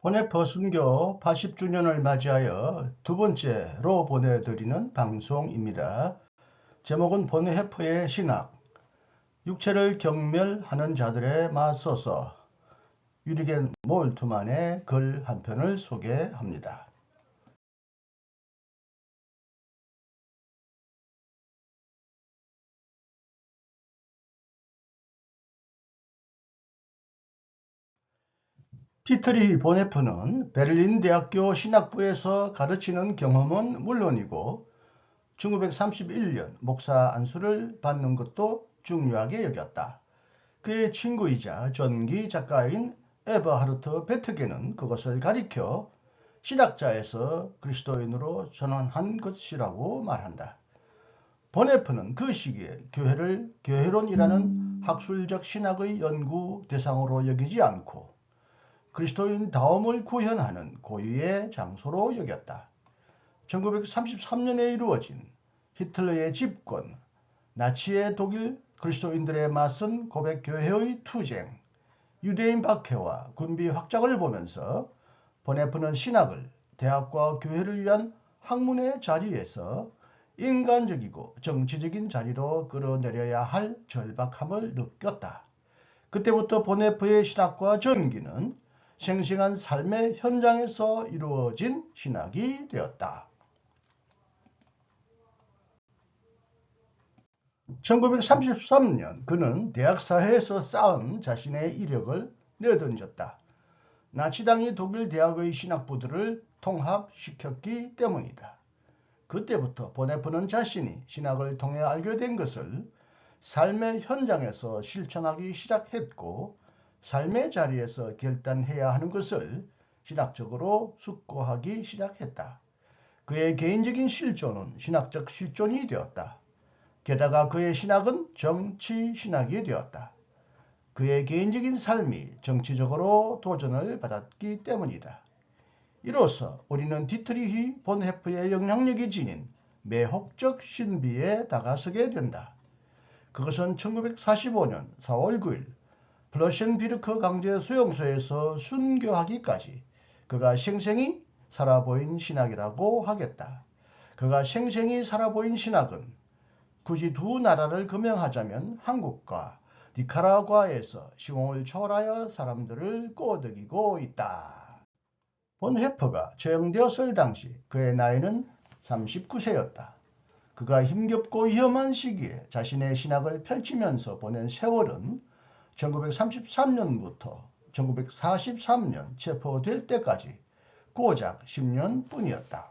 보네퍼 순교 80주년을 맞이하여 두 번째로 보내드리는 방송입니다. 제목은 보네퍼의 신학, 육체를 경멸하는 자들에 맞서서 유리겐 몰트만의 글 한 편을 소개합니다. 디트리히 보네퍼는 베를린 대학교 신학부에서 가르치는 경험은 물론이고 1931년 목사 안수를 받는 것도 중요하게 여겼다. 그의 친구이자 전기 작가인 에버하르트 베트게는 그것을 가리켜 신학자에서 그리스도인으로 전환한 것이라고 말한다. 보네프는 그 시기에 교회를 교회론이라는 학술적 신학의 연구 대상으로 여기지 않고 그리스도인다움을 구현하는 고유의 장소로 여겼다. 1933년에 이루어진 히틀러의 집권, 나치의 독일 그리스도인들에 맞선 고백교회의 투쟁, 유대인 박해와 군비 확장을 보면서 보네프는 신학을 대학과 교회를 위한 학문의 자리에서 인간적이고 정치적인 자리로 끌어내려야 할 절박함을 느꼈다. 그때부터 보네프의 신학과 전기는 생생한 삶의 현장에서 이루어진 신학이 되었다. 1933년 그는 대학 사회에서 쌓은 자신의 이력을 내던졌다. 나치당이 독일 대학의 신학부들을 통합시켰기 때문이다. 그때부터 보네프는 자신이 신학을 통해 알게 된 것을 삶의 현장에서 실천하기 시작했고 삶의 자리에서 결단해야 하는 것을 신학적으로 숙고하기 시작했다. 그의 개인적인 실존은 신학적 실존이 되었다. 게다가 그의 신학은 정치 신학이 되었다. 그의 개인적인 삶이 정치적으로 도전을 받았기 때문이다. 이로써 우리는 디트리히 본헤프의 영향력이 지닌 매혹적 신비에 다가서게 된다. 그것은 1945년 4월 9일 플러셴비르크 강제 수용소에서 순교하기까지 그가 생생히 살아보인 신학이라고 하겠다. 그가 생생히 살아보인 신학은 굳이 두 나라를 금명하자면 한국과 니카라과에서 시공을 초월하여 사람들을 꼬드기고 있다. 본헤퍼가 처형되었을 당시 그의 나이는 39세였다. 그가 힘겹고 위험한 시기에 자신의 신학을 펼치면서 보낸 세월은 1933년부터 1943년 체포될 때까지 고작 10년 뿐이었다.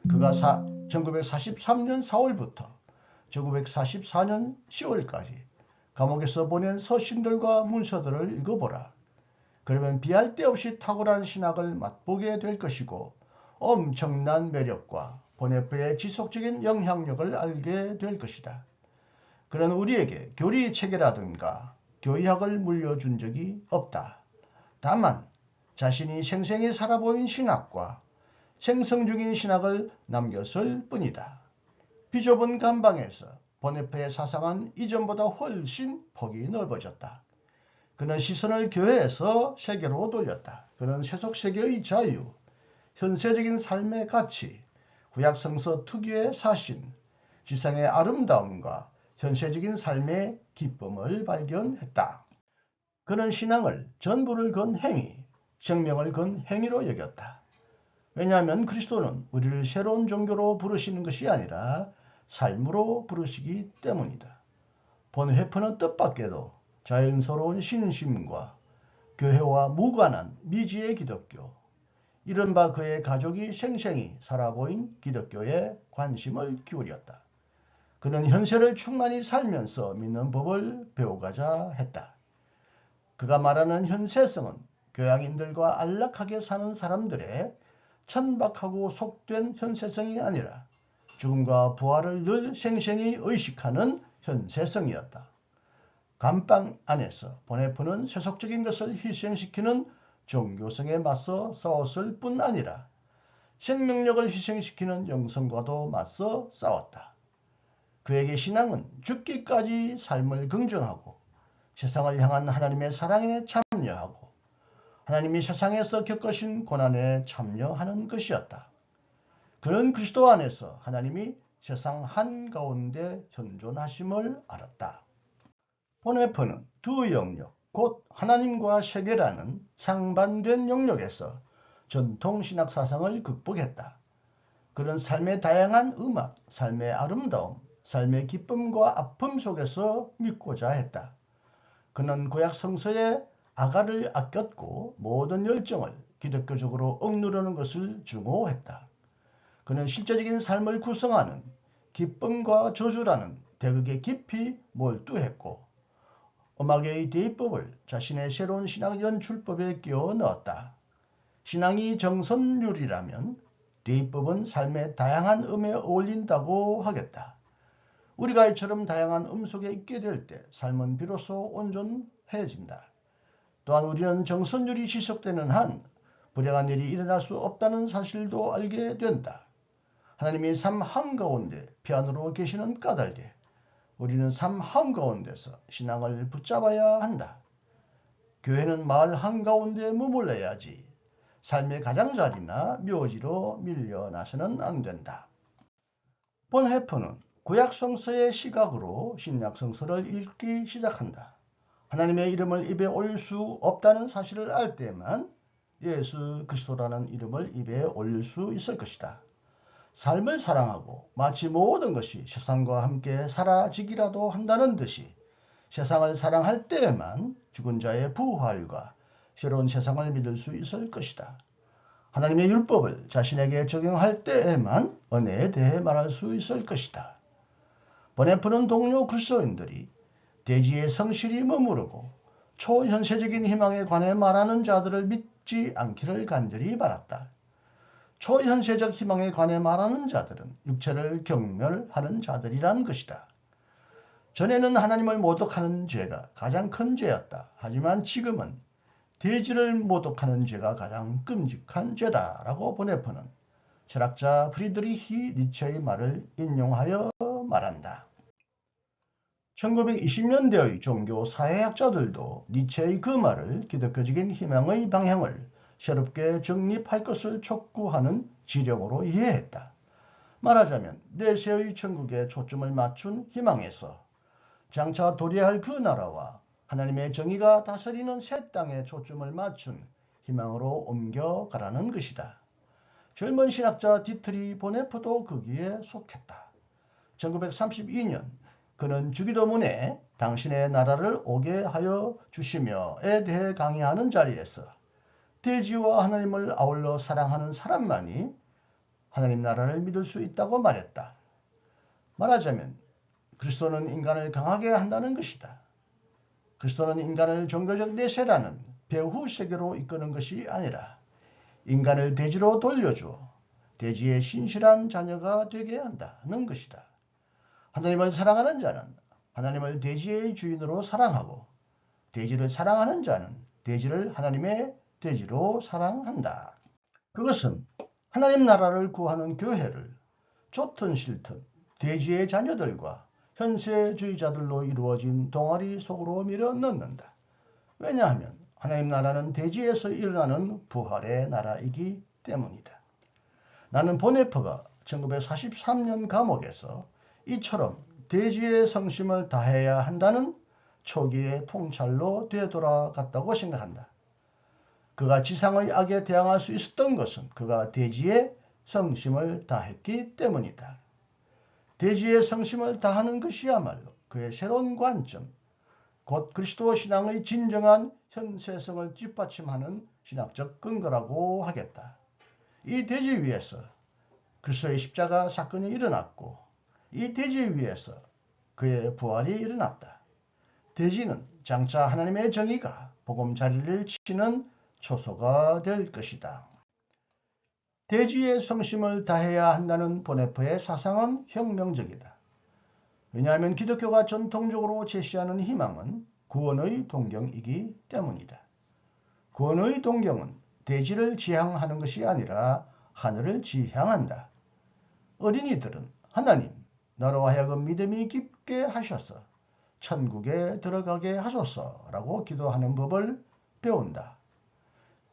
그가 1943년 4월부터 1944년 10월까지 감옥에서 보낸 서신들과 문서들을 읽어보라. 그러면 비할 데 없이 탁월한 신학을 맛보게 될 것이고 엄청난 매력과 보네프의 지속적인 영향력을 알게 될 것이다. 그는 우리에게 교리체계라든가 교의학을 물려준 적이 없다. 다만 자신이 생생히 살아보인 신학과 생성 중인 신학을 남겼을 뿐이다. 비좁은 감방에서 보네프의 사상은 이전보다 훨씬 폭이 넓어졌다. 그는 시선을 교회에서 세계로 돌렸다. 그는 세속세계의 자유, 현세적인 삶의 가치, 구약성서 특유의 사신, 지상의 아름다움과 현세적인 삶의 기쁨을 발견했다. 그는 신앙을 전부를 건 행위, 생명을 건 행위로 여겼다. 왜냐하면 그리스도는 우리를 새로운 종교로 부르시는 것이 아니라 삶으로 부르시기 때문이다. 본헤퍼는 뜻밖에도 자연스러운 신심과 교회와 무관한 미지의 기독교, 이른바 그의 가족이 생생히 살아보인 기독교에 관심을 기울였다. 그는 현세를 충만히 살면서 믿는 법을 배워가자 했다. 그가 말하는 현세성은 교양인들과 안락하게 사는 사람들의 천박하고 속된 현세성이 아니라 죽음과 부활을 늘 생생히 의식하는 현세성이었다. 감방 안에서 보네프는 세속적인 것을 희생시키는 종교성에 맞서 싸웠을 뿐 아니라 생명력을 희생시키는 영성과도 맞서 싸웠다. 그에게 신앙은 죽기까지 삶을 긍정하고 세상을 향한 하나님의 사랑에 참여하고 하나님이 세상에서 겪으신 고난에 참여하는 것이었다. 그는 그리스도 안에서 하나님이 세상 한가운데 현존하심을 알았다. 보네퍼는 두 영역, 곧 하나님과 세계라는 상반된 영역에서 전통 신학 사상을 극복했다. 그런 삶의 다양한 음악, 삶의 아름다움, 삶의 기쁨과 아픔 속에서 믿고자 했다. 그는 구약 성서의 아가를 아꼈고 모든 열정을 기독교적으로 억누르는 것을 중호했다. 그는 실제적인 삶을 구성하는 기쁨과 저주라는 대극에 깊이 몰두했고 음악의 대입법을 자신의 새로운 신학 연출법에 끼워 넣었다. 신앙이 정선율이라면 대입법은 삶의 다양한 음에 어울린다고 하겠다. 우리가 이처럼 다양한 음 속에 있게 될 때 삶은 비로소 온전해진다. 또한 우리는 정선율이 지속되는 한 불행한 일이 일어날 수 없다는 사실도 알게 된다. 하나님이 삶 한가운데 피안으로 계시는 까닭에 우리는 삶 한가운데서 신앙을 붙잡아야 한다. 교회는 마을 한가운데 머물러야지 삶의 가장자리나 묘지로 밀려나서는 안 된다. 본해퍼는 구약성서의 시각으로 신약성서를 읽기 시작한다. 하나님의 이름을 입에 올릴 수 없다는 사실을 알 때만 예수 그리스도라는 이름을 입에 올릴 수 있을 것이다. 삶을 사랑하고 마치 모든 것이 세상과 함께 사라지기라도 한다는 듯이 세상을 사랑할 때에만 죽은 자의 부활과 새로운 세상을 믿을 수 있을 것이다. 하나님의 율법을 자신에게 적용할 때에만 은혜에 대해 말할 수 있을 것이다. 보네퍼는 동료 그리스도인들이 대지에 성실히 머무르고 초현세적인 희망에 관해 말하는 자들을 믿지 않기를 간절히 바랐다. 초현세적 희망에 관해 말하는 자들은 육체를 경멸하는 자들이란 것이다. 전에는 하나님을 모독하는 죄가 가장 큰 죄였다. 하지만 지금은 대지를 모독하는 죄가 가장 끔찍한 죄다라고 보네퍼는 철학자 프리드리히 니체의 말을 인용하여 말한다. 1920년대의 종교 사회학자들도 니체의 그 말을 기독교적인 희망의 방향을 새롭게 정립할 것을 촉구하는 지령으로 이해했다. 말하자면 내세의 천국에 초점을 맞춘 희망에서 장차 도래할 그 나라와 하나님의 정의가 다스리는 새 땅에 초점을 맞춘 희망으로 옮겨가라는 것이다. 젊은 신학자 디트리 보네퍼도 거기에 속했다. 1932년 그는 주기도문에 당신의 나라를 오게 하여 주시며에 대해 강의하는 자리에서 대지와 하나님을 아울러 사랑하는 사람만이 하나님 나라를 믿을 수 있다고 말했다. 말하자면 그리스도는 인간을 강하게 한다는 것이다. 그리스도는 인간을 종교적 내세라는 배후 세계로 이끄는 것이 아니라 인간을 대지로 돌려주어 대지의 신실한 자녀가 되게 한다는 것이다. 하나님을 사랑하는 자는 하나님을 대지의 주인으로 사랑하고 대지를 사랑하는 자는 대지를 하나님의 대지로 사랑한다. 그것은 하나님 나라를 구하는 교회를 좋든 싫든 대지의 자녀들과 현세주의자들로 이루어진 동아리 속으로 밀어 넣는다. 왜냐하면 하나님 나라는 대지에서 일어나는 부활의 나라이기 때문이다. 나는 보네퍼가 1943년 감옥에서 이처럼 대지의 성심을 다해야 한다는 초기의 통찰로 되돌아갔다고 생각한다. 그가 지상의 악에 대항할 수 있었던 것은 그가 대지의 성심을 다했기 때문이다. 대지의 성심을 다하는 것이야말로 그의 새로운 관점, 곧 그리스도 신앙의 진정한 현세성을 뒷받침하는 신학적 근거라고 하겠다. 이 대지 위에서 그리스도의 십자가 사건이 일어났고 이 대지 위에서 그의 부활이 일어났다. 대지는 장차 하나님의 정의가 보금자리를 치는 초소가 될 것이다. 대지의 성심을 다해야 한다는 보네퍼의 사상은 혁명적이다. 왜냐하면 기독교가 전통적으로 제시하는 희망은 구원의 동경이기 때문이다. 구원의 동경은 대지를 지향하는 것이 아니라 하늘을 지향한다. 어린이들은 하나님, 나로 하여금 믿음이 깊게 하셔서 천국에 들어가게 하소서라고 기도하는 법을 배운다.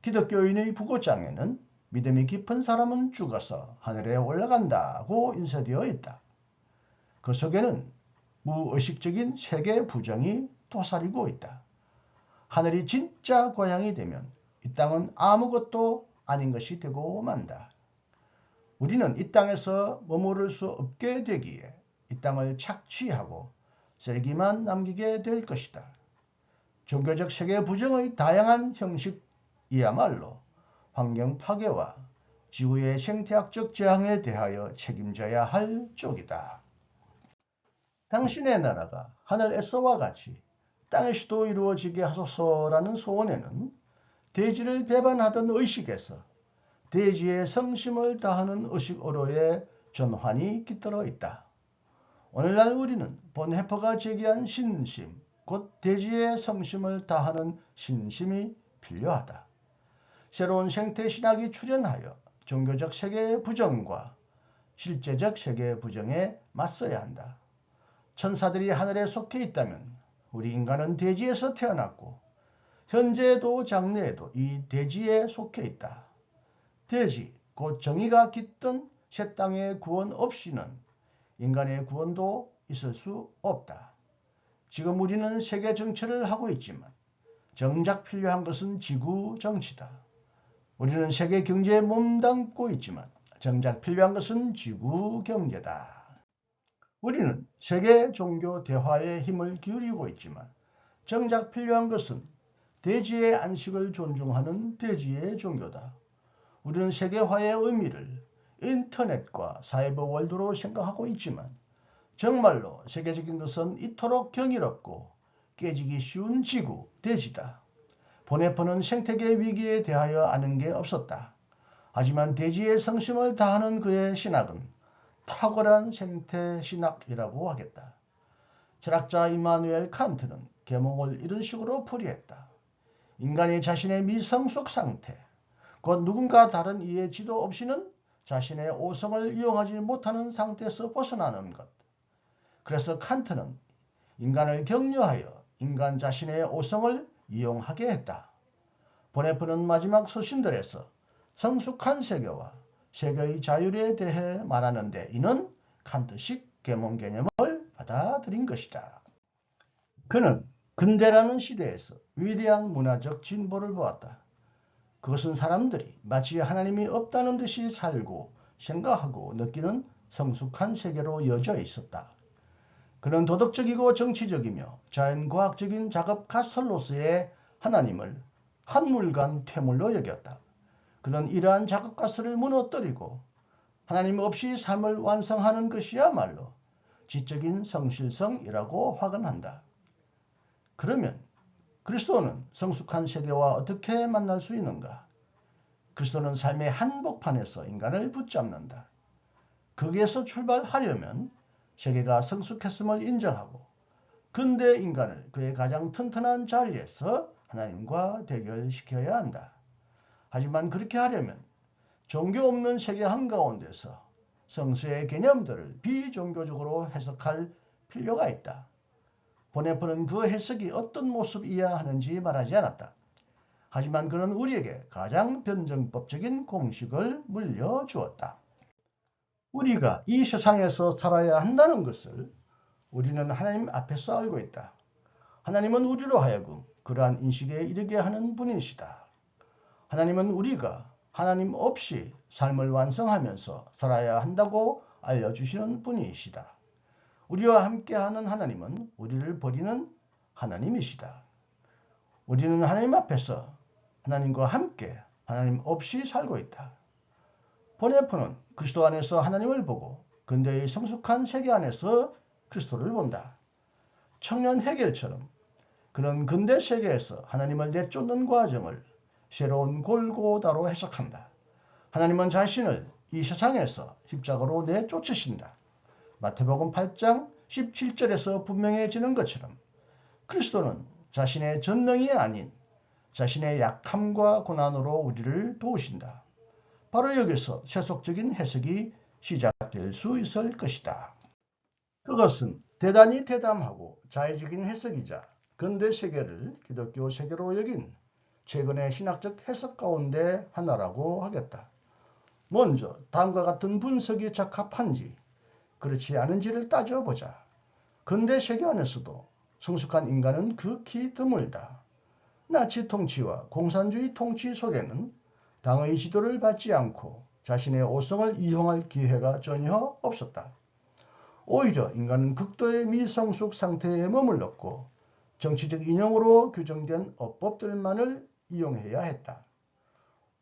기독교인의 부고장에는 믿음이 깊은 사람은 죽어서 하늘에 올라간다고 인쇄되어 있다. 그 속에는 무의식적인 세계 부정이 도사리고 있다. 하늘이 진짜 고향이 되면 이 땅은 아무것도 아닌 것이 되고 만다. 우리는 이 땅에서 머무를 수 없게 되기에 이 땅을 착취하고 쓰레기만 남기게 될 것이다. 종교적 세계 부정의 다양한 형식이야말로 환경 파괴와 지구의 생태학적 재앙에 대하여 책임져야 할 쪽이다. 당신의 나라가 하늘에서와 같이 땅에서도 이루어지게 하소서라는 소원에는 대지를 배반하던 의식에서 대지의 성심을 다하는 의식으로의 전환이 깃들어 있다. 오늘날 우리는 본해퍼가 제기한 신심, 곧 대지의 성심을 다하는 신심이 필요하다. 새로운 생태신학이 출현하여 종교적 세계의 부정과 실제적 세계의 부정에 맞서야 한다. 천사들이 하늘에 속해 있다면 우리 인간은 대지에서 태어났고 현재에도 장래에도 이 대지에 속해 있다. 대지, 곧 정의가 깃든 새 땅의 구원 없이는 인간의 구원도 있을 수 없다. 지금 우리는 세계 정치를 하고 있지만 정작 필요한 것은 지구 정치다. 우리는 세계 경제에 몸담고 있지만 정작 필요한 것은 지구 경제다. 우리는 세계 종교 대화에 힘을 기울이고 있지만 정작 필요한 것은 대지의 안식을 존중하는 대지의 종교다. 우리는 세계화의 의미를 인터넷과 사이버 월드로 생각하고 있지만 정말로 세계적인 것은 이토록 경이롭고 깨지기 쉬운 지구, 대지다. 본해퍼는 생태계 위기에 대하여 아는 게 없었다. 하지만 대지의 성심을 다하는 그의 신학은 탁월한 생태신학이라고 하겠다. 철학자 이마누엘 칸트는 계몽을 이런 식으로 풀이했다. 인간이 자신의 미성숙 상태, 곧 누군가 다른 이의 지도 없이는 자신의 오성을 이용하지 못하는 상태에서 벗어나는 것. 그래서 칸트는 인간을 격려하여 인간 자신의 오성을 이용하게 했다. 본해퍼는 마지막 서신들에서 성숙한 세계와 세계의 자율에 대해 말하는데 이는 칸트식 계몽 개념을 받아들인 것이다. 그는 근대라는 시대에서 위대한 문화적 진보를 보았다. 그것은 사람들이 마치 하나님이 없다는 듯이 살고 생각하고 느끼는 성숙한 세계로 이어져 있었다. 그는 도덕적이고 정치적이며 자연과학적인 작업 가설로서의 하나님을 한물간 퇴물로 여겼다. 그는 이러한 작업 가설을 무너뜨리고 하나님 없이 삶을 완성하는 것이야말로 지적인 성실성이라고 화근한다. 그러면 그리스도는 성숙한 세계와 어떻게 만날 수 있는가? 그리스도는 삶의 한복판에서 인간을 붙잡는다. 거기에서 출발하려면 세계가 성숙했음을 인정하고 근대 인간을 그의 가장 튼튼한 자리에서 하나님과 대결시켜야 한다. 하지만 그렇게 하려면 종교 없는 세계 한가운데서 성서의 개념들을 비종교적으로 해석할 필요가 있다. 본해퍼는 그 해석이 어떤 모습이어야 하는지 말하지 않았다. 하지만 그는 우리에게 가장 변증법적인 공식을 물려주었다. 우리가 이 세상에서 살아야 한다는 것을 우리는 하나님 앞에서 알고 있다. 하나님은 우리로 하여금 그러한 인식에 이르게 하는 분이시다. 하나님은 우리가 하나님 없이 삶을 완성하면서 살아야 한다고 알려주시는 분이시다. 우리와 함께하는 하나님은 우리를 버리는 하나님이시다. 우리는 하나님 앞에서 하나님과 함께 하나님 없이 살고 있다. 본해퍼는 그리스도 안에서 하나님을 보고 근대의 성숙한 세계 안에서 그리스도를 본다. 청년 헤겔처럼 그는 근대 세계에서 하나님을 내쫓는 과정을 새로운 골고다로 해석한다. 하나님은 자신을 이 세상에서 십자가로 내쫓으신다. 마태복음 8장 17절에서 분명해지는 것처럼 그리스도는 자신의 전능이 아닌 자신의 약함과 고난으로 우리를 도우신다. 바로 여기서 세속적인 해석이 시작될 수 있을 것이다. 그것은 대단히 대담하고 자의적인 해석이자 근대 세계를 기독교 세계로 여긴 최근의 신학적 해석 가운데 하나라고 하겠다. 먼저 다음과 같은 분석이 적합한지 그렇지 않은지를 따져보자. 근대 세계 안에서도 성숙한 인간은 극히 드물다. 나치 통치와 공산주의 통치 속에는 당의 지도를 받지 않고 자신의 오성을 이용할 기회가 전혀 없었다. 오히려 인간은 극도의 미성숙 상태에 머물렀고 정치적 인용으로 규정된 어법들만을 이용해야 했다.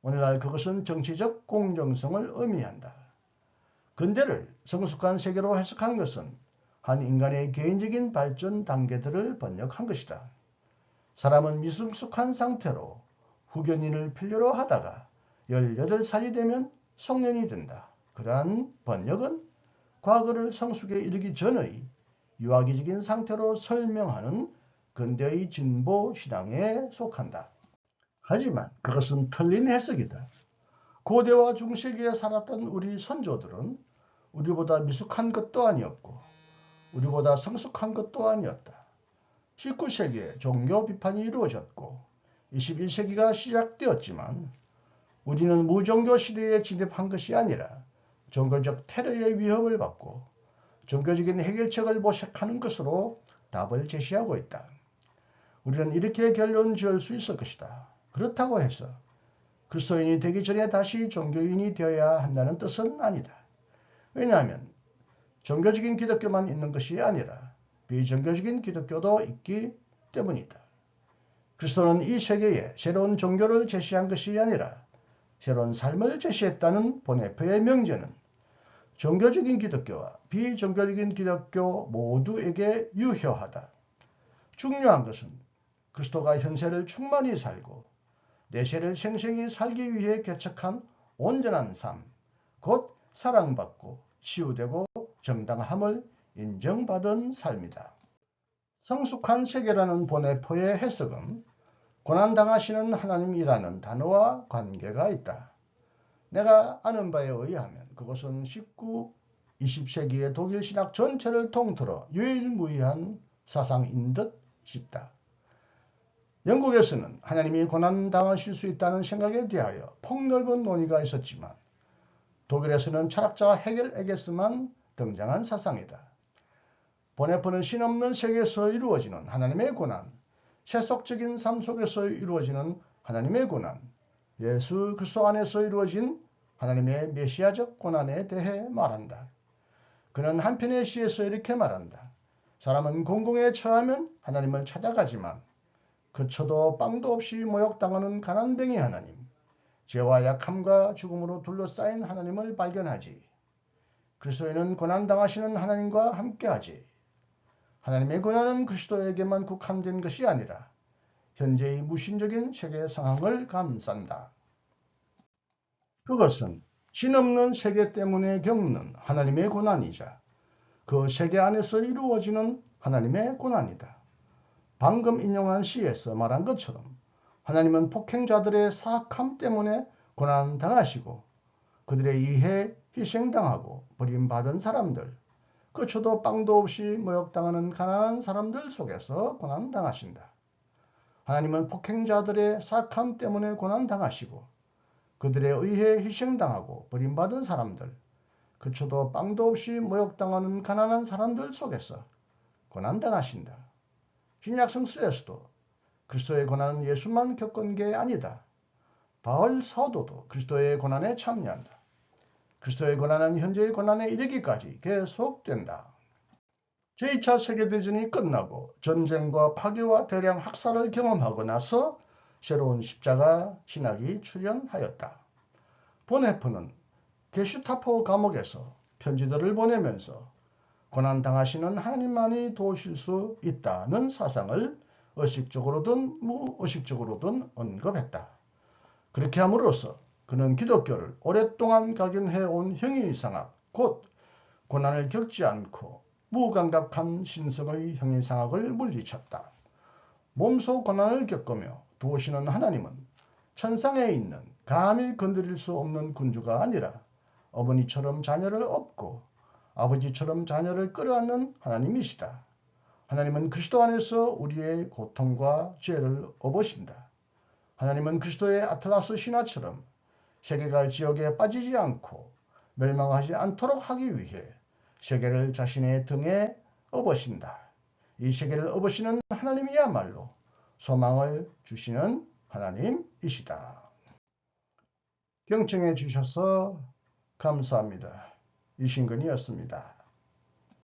오늘날 그것은 정치적 공정성을 의미한다. 근대를 성숙한 세계로 해석한 것은 한 인간의 개인적인 발전 단계들을 번역한 것이다. 사람은 미성숙한 상태로 후견인을 필요로 하다가 18살이 되면 성년이 된다. 그러한 번역은 과거를 성숙에 이르기 전의 유아기적인 상태로 설명하는 근대의 진보 신앙에 속한다. 하지만 그것은 틀린 해석이다. 고대와 중세기에 살았던 우리 선조들은 우리보다 미숙한 것도 아니었고 우리보다 성숙한 것도 아니었다. 19세기에 종교 비판이 이루어졌고 21세기가 시작되었지만 우리는 무종교 시대에 진입한 것이 아니라 종교적 테러의 위협을 받고 종교적인 해결책을 모색하는 것으로 답을 제시하고 있다. 우리는 이렇게 결론 지을 수 있을 것이다. 그렇다고 해서 그리스도인이 되기 전에 다시 종교인이 되어야 한다는 뜻은 아니다. 왜냐하면 종교적인 기독교만 있는 것이 아니라 비종교적인 기독교도 있기 때문이다. 그리스도는 이 세계에 새로운 종교를 제시한 것이 아니라 새로운 삶을 제시했다는 보네프의 명제는 종교적인 기독교와 비종교적인 기독교 모두에게 유효하다. 중요한 것은 그리스도가 현세를 충만히 살고 내세를 생생히 살기 위해 개척한 온전한 삶, 곧 사랑받고 치유되고 정당함을 인정받은 삶이다. 성숙한 세계라는 보네포의 해석은 고난당하시는 하나님이라는 단어와 관계가 있다. 내가 아는 바에 의하면 그것은 19, 20세기의 독일 신학 전체를 통틀어 유일무이한 사상인 듯 싶다. 영국에서는 하나님이 고난당하실 수 있다는 생각에 대하여 폭넓은 논의가 있었지만 독일에서는 철학자 헤겔에게서만 등장한 사상이다. 보네포는 신없는 세계에서 이루어지는 하나님의 고난, 세속적인 삶 속에서 이루어지는 하나님의 고난, 예수 그리스도 안에서 이루어진 하나님의 메시아적 고난에 대해 말한다. 그는 한편의 시에서 이렇게 말한다. 사람은 공공에 처하면 하나님을 찾아가지만 그쳐도 빵도 없이 모욕당하는 가난뱅이 하나님, 죄와 약함과 죽음으로 둘러싸인 하나님을 발견하지. 그리스도인은 고난당하시는 하나님과 함께하지. 하나님의 고난은 그리스도에게만 국한된 것이 아니라 현재의 무신적인 세계 상황을 감싼다. 그것은 신없는 세계 때문에 겪는 하나님의 고난이자 그 세계 안에서 이루어지는 하나님의 고난이다. 방금 인용한 시에서 말한 것처럼 하나님은 폭행자들의 사악함 때문에 고난당하시고 그들에 의해 희생당하고 버림받은 사람들, 그쳐도 빵도 없이 모욕당하는 가난한 사람들 속에서 고난당하신다. 하나님은 폭행자들의 사악함 때문에 고난당하시고 그들에 의해 희생당하고 버림받은 사람들, 그쳐도 빵도 없이 모욕당하는 가난한 사람들 속에서 고난당하신다. 신약 성서에서도 그리스도의 고난은 예수만 겪은 게 아니다. 바울 사도도 그리스도의 고난에 참여한다. 그리스도의 고난은 현재의 고난에 이르기까지 계속된다. 제2차 세계대전이 끝나고 전쟁과 파괴와 대량 학살을 경험하고 나서 새로운 십자가 신학이 출현하였다. 보네프는 게슈타포 감옥에서 편지들을 보내면서 고난당하시는 하나님만이 도우실 수 있다는 사상을 의식적으로든 무의식적으로든 언급했다. 그렇게 함으로써 그는 기독교를 오랫동안 각인해온 형이상학, 곧 고난을 겪지 않고 무감각한 신성의 형이상학을 물리쳤다. 몸소 고난을 겪으며 도우시는 하나님은 천상에 있는 감히 건드릴 수 없는 군주가 아니라 어머니처럼 자녀를 업고 아버지처럼 자녀를 끌어안는 하나님이시다. 하나님은 그리스도 안에서 우리의 고통과 죄를 업으신다. 하나님은 그리스도의 아틀라스 신화처럼 세계가 지옥에 빠지지 않고 멸망하지 않도록 하기 위해 세계를 자신의 등에 업으신다. 이 세계를 업으시는 하나님이야말로 소망을 주시는 하나님이시다. 경청해 주셔서 감사합니다. 이신근이었습니다.